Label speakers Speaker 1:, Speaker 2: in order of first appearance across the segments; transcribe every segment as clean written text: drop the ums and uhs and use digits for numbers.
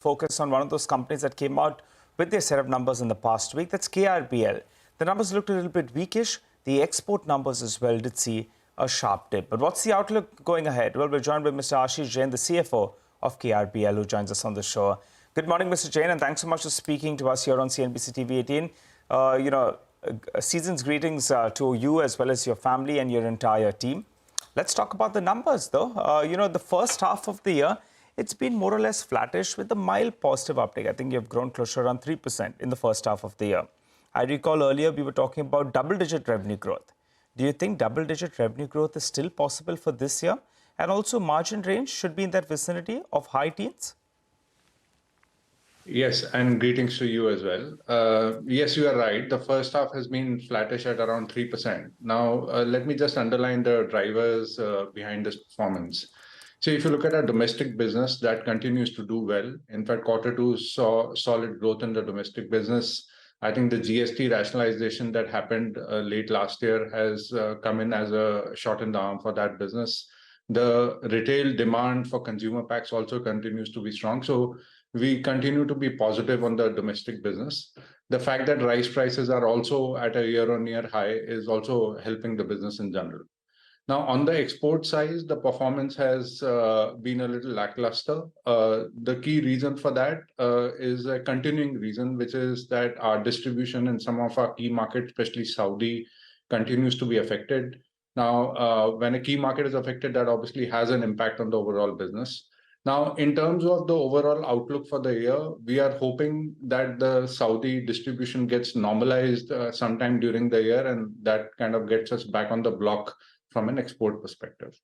Speaker 1: focus on one of those companies that came out with their set of numbers in the past week. That's KRBL. The numbers looked a little bit weakish. The export numbers as well did see a sharp dip. But what's the outlook going ahead? Well, we're joined by Mr. Ashish Jain, the CFO of KRBL, who joins us on the show. Good morning, Mr. Jain, and thanks so much for speaking to us here on CNBC TV 18. Season's greetings to you as well as your family and your entire team. Let's talk about the numbers, though. The first half of the year, it's been more or less flattish with a mild positive uptick. I think you've grown closer to around 3% in the first half of the year. I recall earlier we were talking about double-digit revenue growth. Do you think double-digit revenue growth is still possible for this year? And also margin range should be in that vicinity of high teens?
Speaker 2: Yes, and greetings to you as well. Yes, you are right. The first half has been flattish at around 3%. Now, let me just underline the drivers behind this performance. So if you look at our domestic business, that continues to do well. In fact, Q2 saw solid growth in the domestic business. I think the GST rationalization that happened late last year has come in as a shot in the arm for that business. The retail demand for consumer packs also continues to be strong. So we continue to be positive on the domestic business. The fact that rice prices are also at a year-on-year high is also helping the business in general. Now, on the export side, the performance has been a little lackluster. The key reason for that is a continuing reason, which is that our distribution in some of our key markets, especially Saudi, continues to be affected. Now, when a key market is affected, that obviously has an impact on the overall business. Now, in terms of the overall outlook for the year, we are hoping that the Saudi distribution gets normalized sometime during the year, and that kind of gets us back on the block from an export perspective.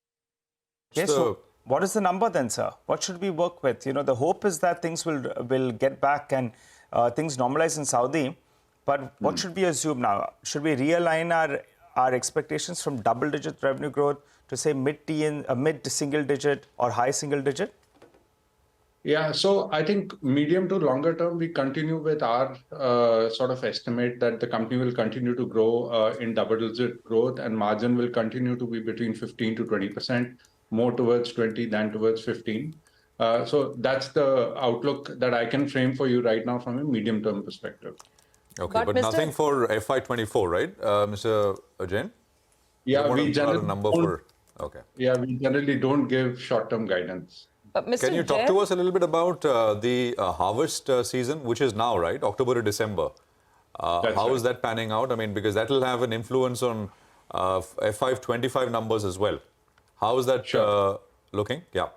Speaker 1: Yes, so what is the number then, sir? What should we work with? The hope is that things will get back and things normalize in Saudi. But what should we assume now? Should we realign our expectations from double-digit revenue growth to say mid-single digit or high single digit?
Speaker 2: Yeah, so I think medium to longer term, we continue with our sort of estimate that the company will continue to grow in double-digit growth, and margin will continue to be between 15 to 20%, more towards 20 than towards 15. So that's the outlook that I can frame for you right now from a medium-term perspective.
Speaker 3: Okay, but nothing for FY24, right, Mr. Jain?
Speaker 2: Yeah, we generally
Speaker 3: we
Speaker 2: generally don't give short-term guidance.
Speaker 3: Can you talk to us a little bit about the harvest season, which is now, right? October to December. How is that panning out? I mean, because that will have an influence on FY25 numbers as well. How is that looking? Yeah.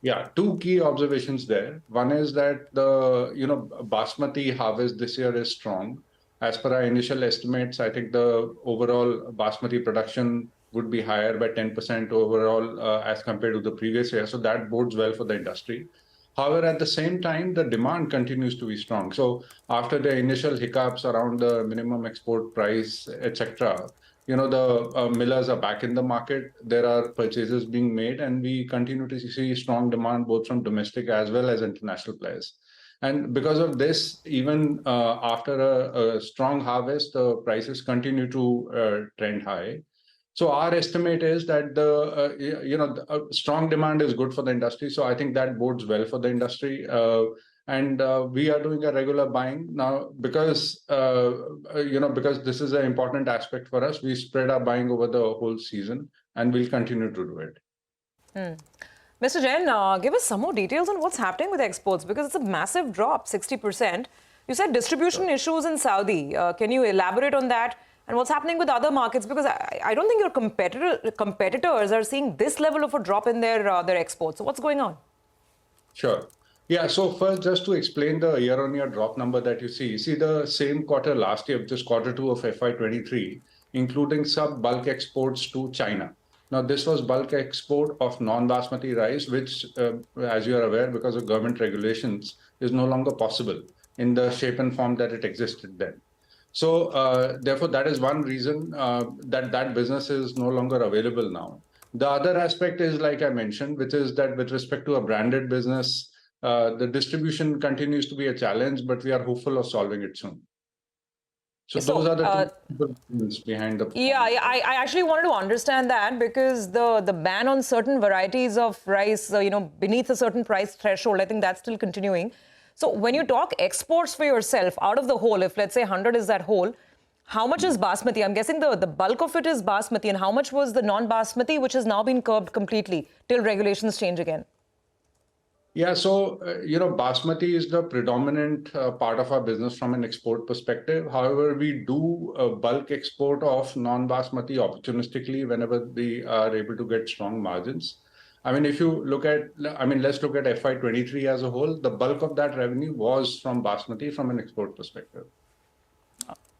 Speaker 2: Yeah, two key observations there. One is that the basmati harvest this year is strong. As per our initial estimates, I think the overall basmati production would be higher by 10% overall as compared to the previous year. So that bodes well for the industry. However, at the same time, the demand continues to be strong. So after the initial hiccups around the minimum export price, etc., the millers are back in the market. There are purchases being made, and we continue to see strong demand both from domestic as well as international players. And because of this, even after a strong harvest, the prices continue to trend high. So our estimate is that the strong demand is good for the industry. So I think that bodes well for the industry. And we are doing a regular buying now because this is an important aspect for us. We spread our buying over the whole season, and we'll continue to do it.
Speaker 4: Mr. Jain, give us some more details on what's happening with exports, because it's a massive drop, 60%. You said distribution issues in Saudi. Can you elaborate on that? And what's happening with other markets? Because I don't think your competitors are seeing this level of a drop in their exports. So what's going on?
Speaker 2: Sure. Yeah, so first, just to explain the year-on-year drop number that you see the same quarter last year, which is Q2 of FY23, including bulk exports to China. Now, this was bulk export of non-basmati rice, which, as you are aware, because of government regulations, is no longer possible in the shape and form that it existed then. So, therefore, that is one reason that business is no longer available now. The other aspect is, like I mentioned, which is that with respect to a branded business, the distribution continues to be a challenge, but we are hopeful of solving it soon. So
Speaker 4: So,
Speaker 2: those are the two reasons behind the
Speaker 4: Yeah, I actually wanted to understand that because the ban on certain varieties of rice, beneath a certain price threshold, I think that's still continuing. So when you talk exports for yourself out of the whole, if let's say 100 is that whole, how much is basmati? I'm guessing the bulk of it is basmati, and how much was the non-basmati, which has now been curbed completely till regulations change again?
Speaker 2: Yeah, so basmati is the predominant part of our business from an export perspective. However, we do a bulk export of non-basmati opportunistically whenever we are able to get strong margins. I mean, if you look at, let's look at FY23 as a whole. The bulk of that revenue was from basmati from an export perspective.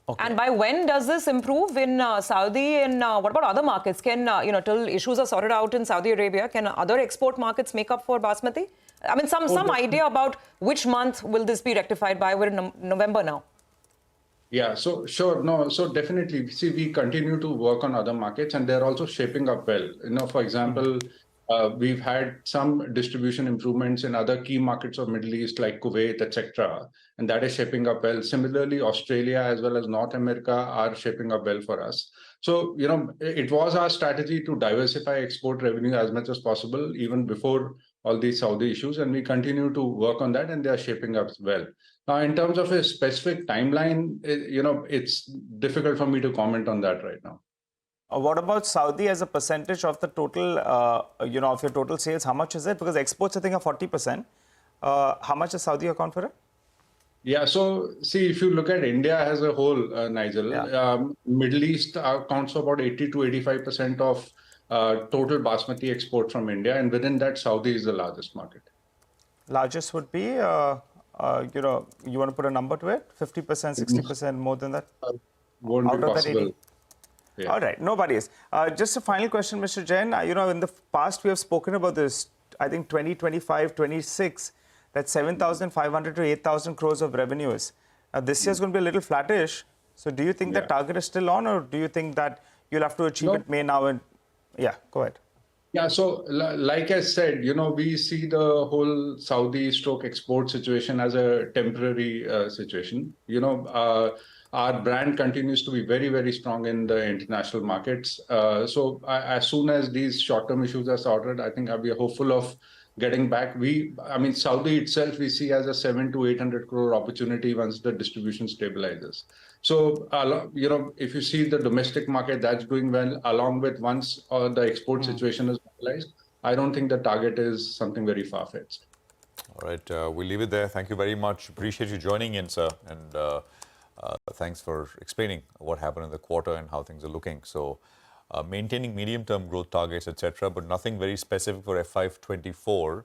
Speaker 1: Okay.
Speaker 4: And by when does this improve in Saudi, and what about other markets? Can, till issues are sorted out in Saudi Arabia, can other export markets make up for basmati? I mean, some idea about which month will this be rectified by? We're in November now.
Speaker 2: Yeah, so sure, no, so definitely. See, we continue to work on other markets, and they're also shaping up well. For example, we've had some distribution improvements in other key markets of Middle East like Kuwait, etc., and that is shaping up well. Similarly, Australia as well as North America are shaping up well for us. So, it was our strategy to diversify export revenue as much as possible, even before all these Saudi issues, and we continue to work on that, and they are shaping up well. Now, in terms of a specific timeline, it's difficult for me to comment on that right now.
Speaker 1: What about Saudi as a percentage of the total, of your total sales? How much is it? Because exports, I think, are 40%. How much does Saudi account for it?
Speaker 2: Yeah, so see, if you look at India as a whole, Nigel, Middle East accounts for about 80 to 85% of total basmati export from India, and within that, Saudi is the largest market.
Speaker 1: Largest would be, you want to put a number to it? 50%, 60%, more than that?
Speaker 2: Won't
Speaker 1: Out
Speaker 2: be
Speaker 1: of that
Speaker 2: possible.
Speaker 1: 80?
Speaker 2: Yeah.
Speaker 1: All right, no worries. Just a final question, Mr. Jain. In the past, we have spoken about this, I think 2025, 26, that 7,500 to 8,000 crores of revenues. This year is going to be a little flattish. So do you think the target is still on, or do you think that you'll have to achieve it May now? And yeah, go ahead.
Speaker 2: Yeah, so like I said, we see the whole Saudi stroke export situation as a temporary situation. Our brand continues to be very, very strong in the international markets. So as soon as these short-term issues are sorted, I think we are hopeful of getting back. Saudi itself, we see as a 700 to 800 crore opportunity once the distribution stabilizes. So, if you see the domestic market, that's doing well, along with once the export situation is normalized, I don't think the target is something very far-fetched.
Speaker 3: All right, we'll leave it there. Thank you very much. Appreciate you joining in, sir. And thanks for explaining what happened in the quarter and how things are looking. So, maintaining medium-term growth targets, etc., but nothing very specific for FY24.